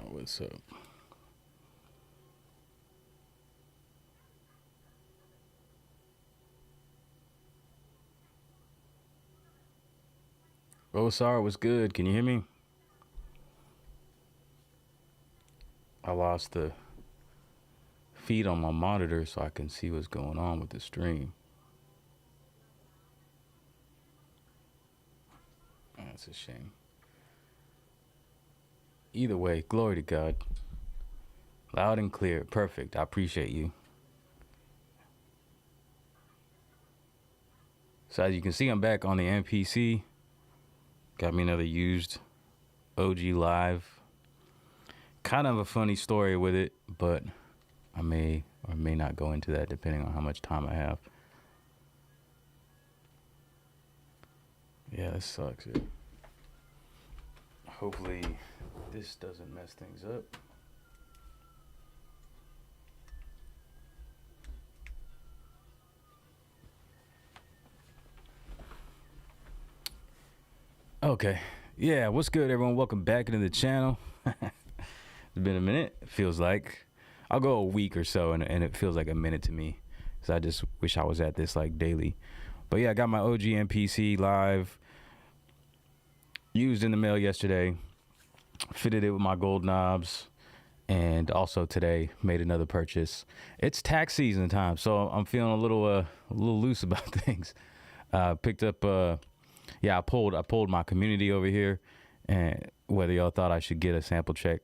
What's up? Oh, sorry, what's good? Can you hear me? I lost the feed on my monitor so I can see what's going on with the stream. That's a shame. Either way, glory to God. Loud and clear. Perfect. I appreciate you. So as you can see, I'm back on the MPC. Got me another used OG Live. Kind of a funny story with it, but I may or may not go into that depending on how much time I have. Yeah, this sucks. Yeah. Hopefully this doesn't mess things up. Okay. Yeah, what's good, everyone? Welcome back into the channel. It's been a minute, it feels like. I'll go a week or so, and it feels like a minute to me. Because I just wish I was at this, like, daily. But, yeah, I got my OG MPC Live. Used in the mail yesterday. Fitted it with my gold knobs. And also today, made another purchase. It's tax season time, so I'm feeling a little loose about things. Picked up... Yeah, I polled my community over here, and whether y'all thought I should get a SmplTrek.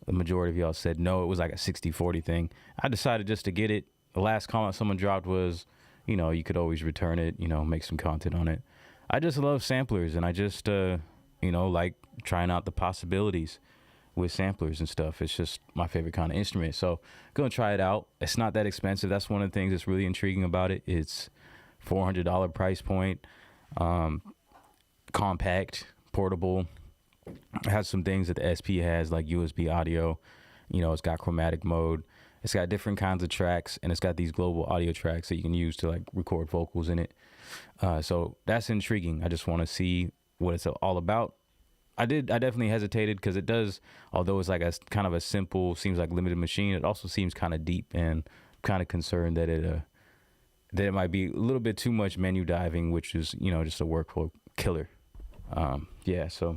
The majority of y'all said no. It was like a 60-40 thing. I decided just to get it. The last comment someone dropped was, you know, you could always return it, you know, make some content on it. I just love samplers, and I just, you know, like trying out the possibilities with samplers and stuff. It's just my favorite kind of instrument. So gonna try it out. It's not that expensive. That's one of the things that's really intriguing about it. It's $400 price point. Compact, portable. It has some things that the SP has, like USB audio. You know, it's got chromatic mode. It's got different kinds of tracks, and it's got these global audio tracks that you can use to like record vocals in it. So that's intriguing. I just want to see what it's all about. I definitely hesitated because it does, although it's like a kind of a simple, seems like limited machine, it also seems kind of deep, and I'm kind of concerned that it might be a little bit too much menu diving, which is, you know, just a workflow killer. Yeah, so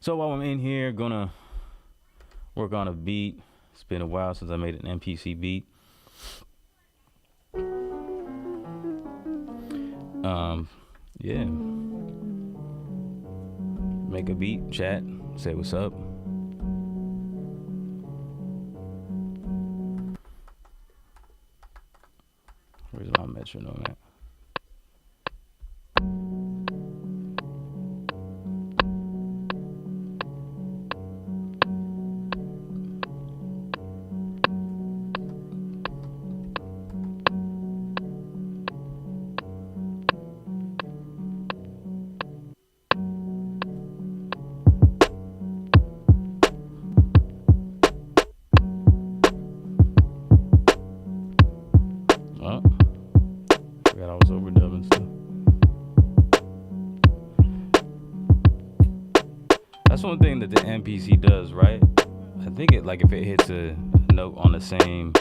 while I'm in here, gonna work on a beat. It's been a while since I made an MPC beat. Yeah, make a beat, chat, say what's up. Where's my metronome at? That's one thing that the MPC does, right? I think it, like, if it hits a note on the same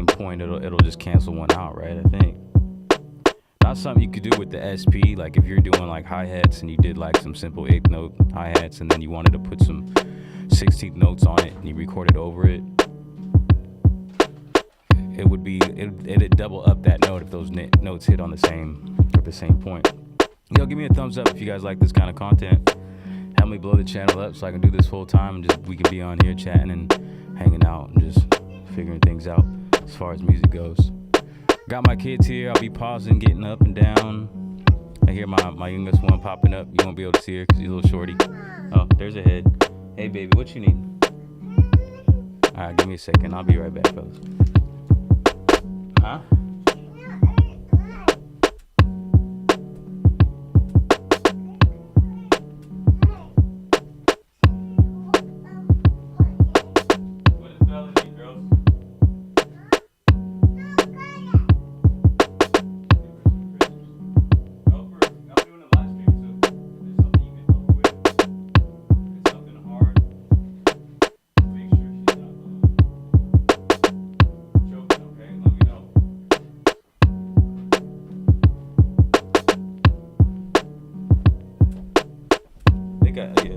point, it'll just cancel one out, right? I think. Not something you could do with the SP, like if you're doing like hi-hats and you did like some simple 8th note hi-hats and then you wanted to put some 16th notes on it and you recorded over it. It'd double up that note if those notes hit on the same point. Yo, give me a thumbs up if you guys like this kind of content. Help me blow the channel up so I can do this full time and we can be on here chatting and hanging out and just figuring things out as far as music goes. Got my kids here. I'll be pausing, getting up and down. I hear my youngest one popping up. You won't be able to see her because he's a little shorty. Oh, there's a head. Hey, baby, what you need? All right, give me a second. I'll be right back, fellas. Huh?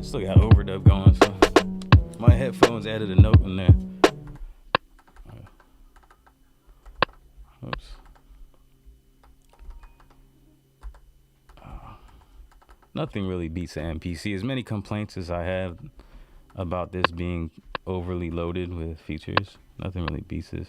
Still got overdub going, so my headphones added a note in there. Oops. Nothing really beats the MPC. As many complaints as I have about this being overly loaded with features, nothing really beats this.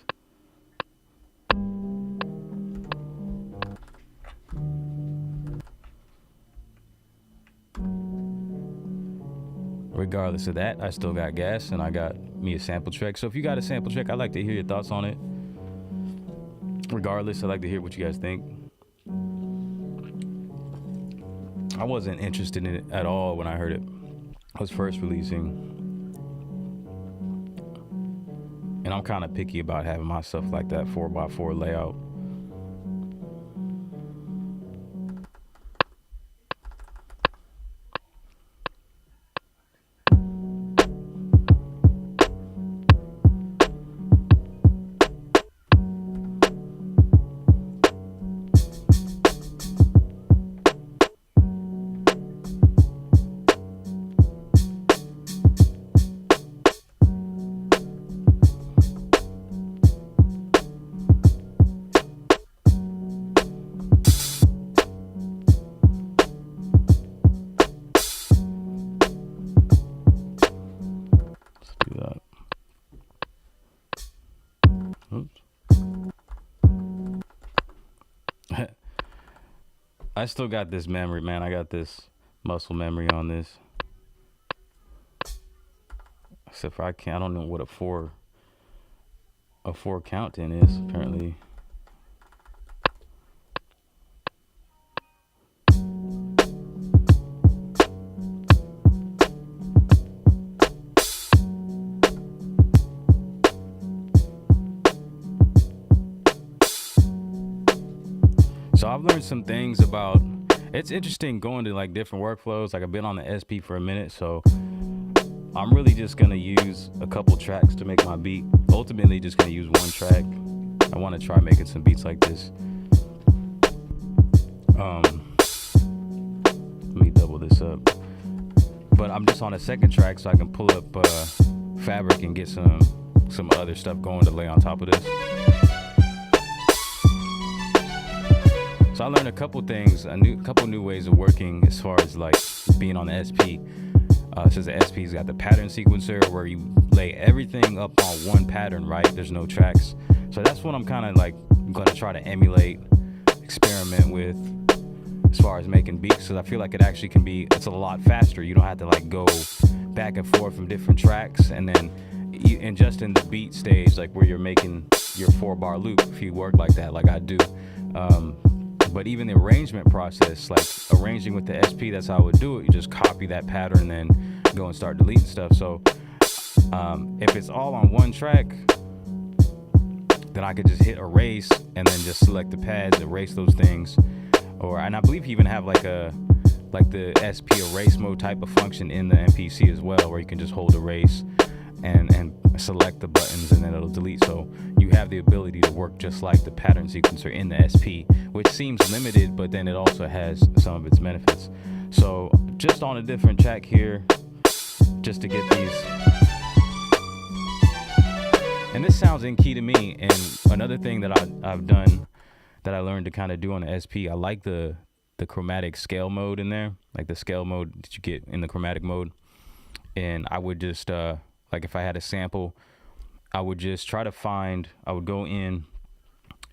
Regardless of that, I still got gas, and I got me a SmplTrek. So if you got a SmplTrek, I'd like to hear your thoughts on it. Regardless, I'd like to hear what you guys think. I wasn't interested in it at all when I heard it was first releasing. And I'm kind of picky about having my stuff like that 4x4 layout. I still got this memory, man. I got this muscle memory on this. Except for I don't know what a four count in is, apparently. So I've learned some things about, it's interesting going to like different workflows. Like I've been on the SP for a minute, so I'm really just gonna use a couple tracks to make my beat. Ultimately just gonna use one track. I wanna try making some beats like this. Let me double this up. But I'm just on a second track so I can pull up Fabric and get some other stuff going to lay on top of this. So I learned a couple things, a couple new ways of working as far as like being on the SP. Since the SP's got the pattern sequencer where you lay everything up on one pattern, right? There's no tracks. So that's what I'm kind of like gonna try to emulate, experiment with as far as making beats, because I feel like it actually can be, it's a lot faster. You don't have to like go back and forth from different tracks, and then and just in the beat stage, like where you're making your 4-bar loop, if you work like that, like I do. But even the arrangement process, like arranging with the SP, that's how I would do it. You just copy that pattern and then go and start deleting stuff. So if it's all on one track, then I could just hit erase and then just select the pads, erase those things. And I believe you even have like the SP erase mode type of function in the MPC as well, where you can just hold erase and select the buttons and then it'll delete. So you have the ability to work just like the pattern sequencer in the SP, which seems limited, but then it also has some of its benefits. So just on a different track here, just to get these. And this sounds in key to me. And another thing that I've done that I learned to kind of do on the SP, I like the chromatic scale mode in there, like the scale mode that you get in the chromatic mode. And I would just like if I had a sample, I would just try to find, I would go in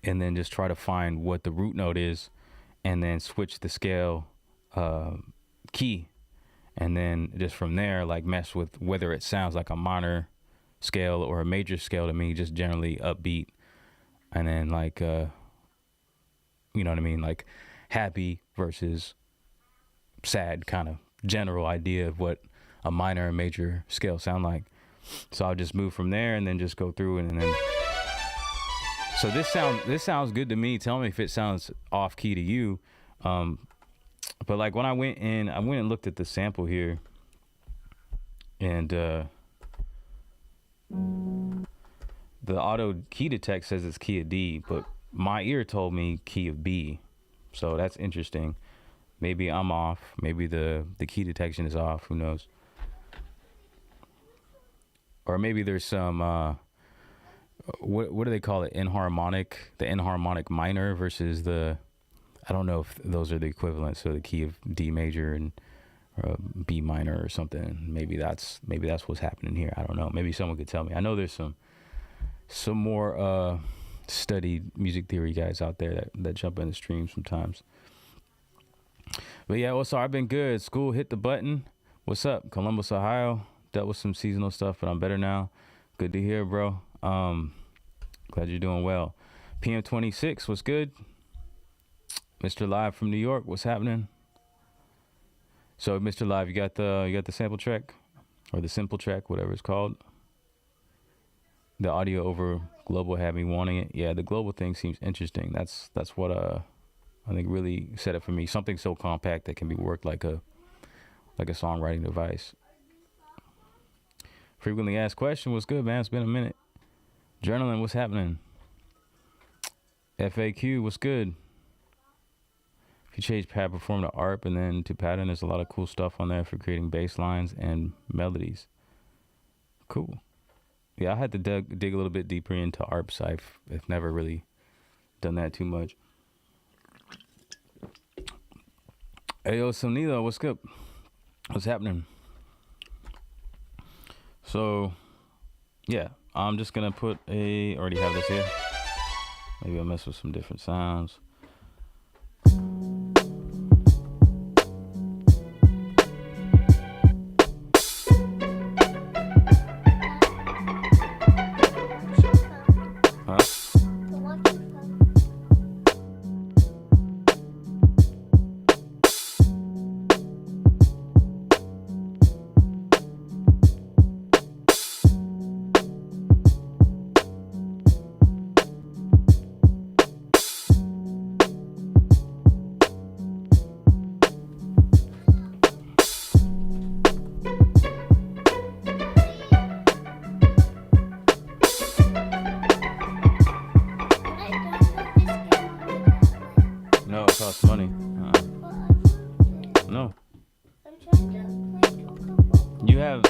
and then just try to find what the root note is and then switch the scale key. And then just from there, like mess with whether it sounds like a minor scale or a major scale to me, just generally upbeat. And then like, you know what I mean? Like happy versus sad, kind of general idea of what a minor and major scale sound like. So I'll just move from there and then just go through and then. So this sounds good to me. Tell me if it sounds off key to you. But like when I went and looked at the sample here, and the auto key detect says it's key of D, but my ear told me key of B. So that's interesting. Maybe I'm off. Maybe the key detection is off. Who knows? or maybe there's some what do they call it? Inharmonic, the inharmonic minor versus the, I don't know if those are the equivalents. So the key of D major and B minor or something. Maybe that's what's happening here. I don't know. Maybe someone could tell me. I know there's some more studied music theory guys out there that jump in the stream sometimes. But yeah, well, so I've been good. School hit the button. What's up, Columbus, Ohio? Dealt with some seasonal stuff, but I'm better now. Good to hear, bro. Glad you're doing well. PM26, what's good? Mr. Live from New York, what's happening? So, Mr. Live, you got the SmplTrek or the SmplTrek, whatever it's called. The audio over global had me wanting it. Yeah, the global thing seems interesting. That's what I think really set it for me. Something so compact that can be worked like a songwriting device. Frequently asked question, what's good, man? It's been a minute. Journaling, what's happening? FAQ, what's good? If you change pad perform to ARP and then to pattern, there's a lot of cool stuff on there for creating bass lines and melodies. Cool. Yeah, I had to dig a little bit deeper into ARPs. I've never really done that too much. Hey, yo, Sonido, what's good? What's happening? So, yeah, I'm just going to put already have this here. Maybe I'll mess with some different sounds.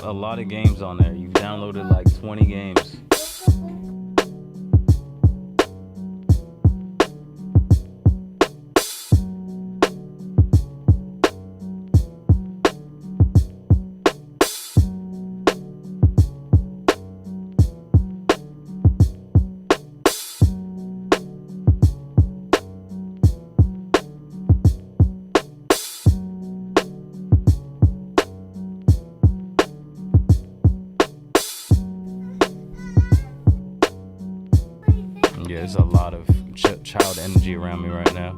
A lot of games on there. You've downloaded like 20 games. Yeah, there's a lot of child energy around me right now.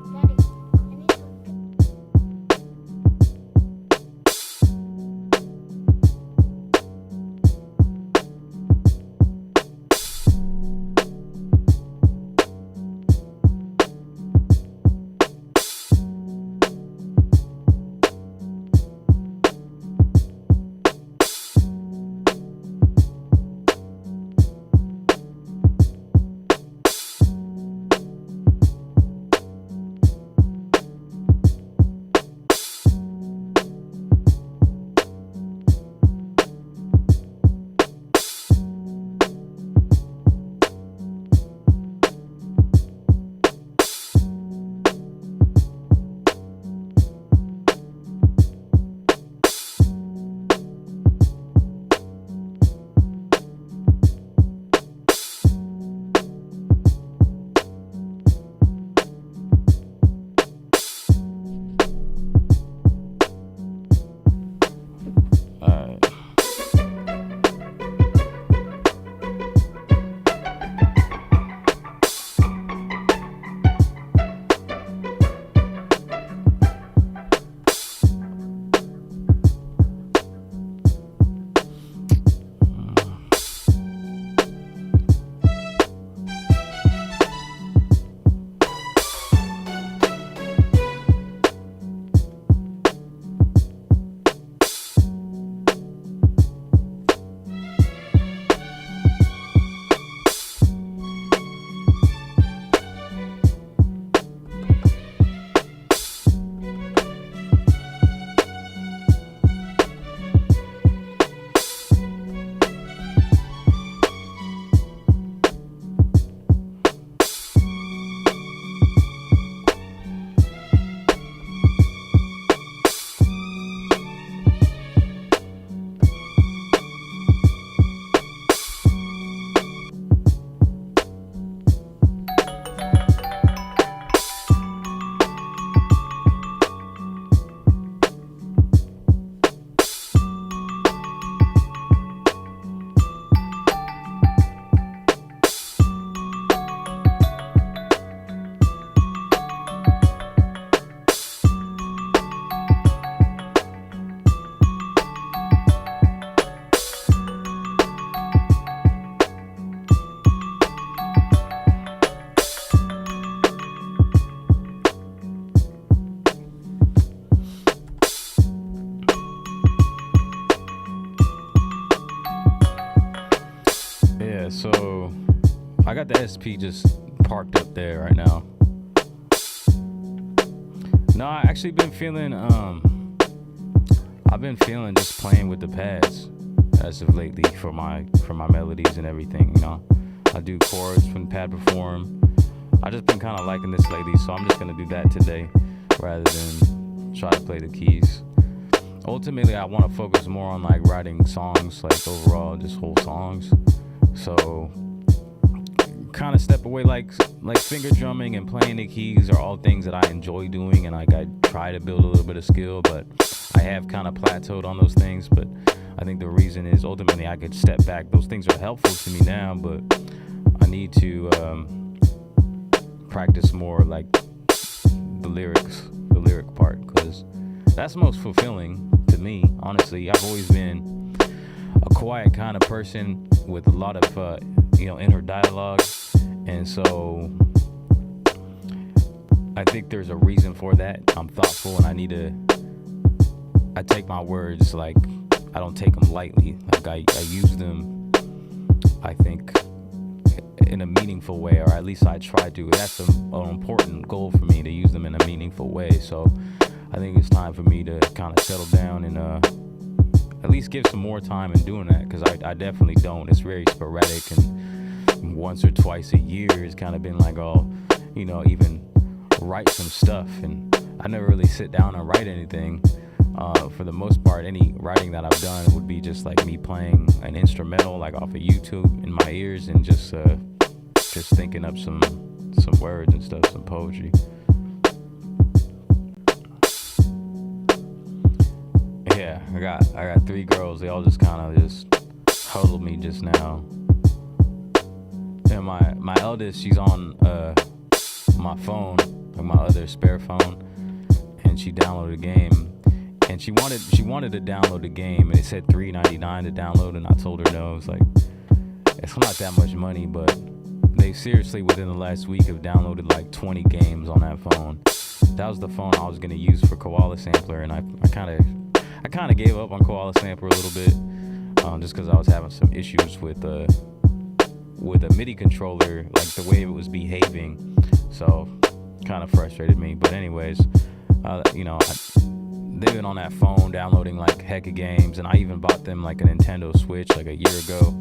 got the SP just parked up there right now. No, I actually been feeling I've been feeling just playing with the pads as of lately for my melodies and everything, you know. I do chords when pad perform. I just been kind of liking this lately, so I'm just gonna do that today rather than try to play the keys. Ultimately, I want to focus more on like writing songs, like overall just whole songs. So kind of step away, like finger drumming and playing the keys are all things that I enjoy doing, and like I try to build a little bit of skill, but I have kind of plateaued on those things. But I think the reason is ultimately I could step back. Those things are helpful to me now, but I need to practice more like the lyric part, because that's most fulfilling to me. Honestly, I've always been a quiet kind of person with a lot of inner dialogue, and so I think there's a reason for that. I'm thoughtful, and I take my words, like I don't take them lightly. Like I use them, I think, in a meaningful way, or at least I try to. That's an important goal for me, to use them in a meaningful way. So I think it's time for me to kind of settle down and at least give some more time in doing that, because I definitely don't. It's very sporadic, and once or twice a year it's kind of been like, even write some stuff, and I never really sit down and write anything. For the most part, any writing that I've done would be just like me playing an instrumental, like off of YouTube in my ears, and just thinking up some words and stuff, some poetry. Yeah, I got 3 girls. They all just kind of just huddled me just now. And my eldest, she's on my phone, like my other spare phone, and she downloaded a game. And she wanted to download the game, and it said $3.99 to download, and I told her no. It's like, it's not that much money, but they seriously within the last week have downloaded like 20 games on that phone. That was the phone I was gonna use for Koala Sampler, and I kind of gave up on Koala Sampler a little bit, just because I was having some issues with a MIDI controller, like the way it was behaving. So kind of frustrated me. But anyways, they've been on that phone downloading like heck of games, and I even bought them like a Nintendo Switch like a year ago,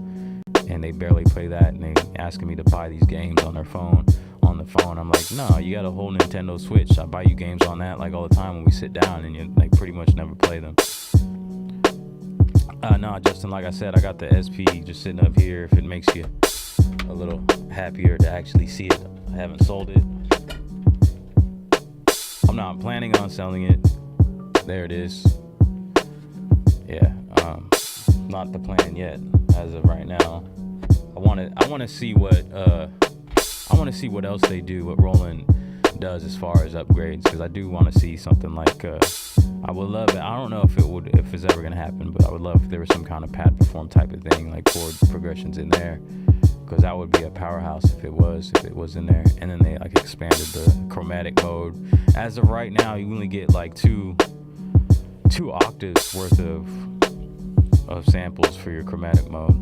and they barely play that, and they asking me to buy these games on the phone. I'm like, no, you got a whole Nintendo Switch. I buy you games on that like all the time when we sit down, and you like pretty much never play them. No, Justin, like I said, I got the SP just sitting up here. If it makes you a little happier to actually see it, I haven't sold it. I'm not planning on selling it. There it is. Yeah, not the plan yet as of right now. I want to see what else they do, what Roland does as far as upgrades, because I do want to see something like I would love it. I don't know if it's ever gonna happen, but I would love if there was some kind of pad perform type of thing, like chord progressions in there, because that would be a powerhouse if it was in there. And then they like expanded the chromatic mode. As of right now, you only get like two octaves worth of samples for your chromatic mode.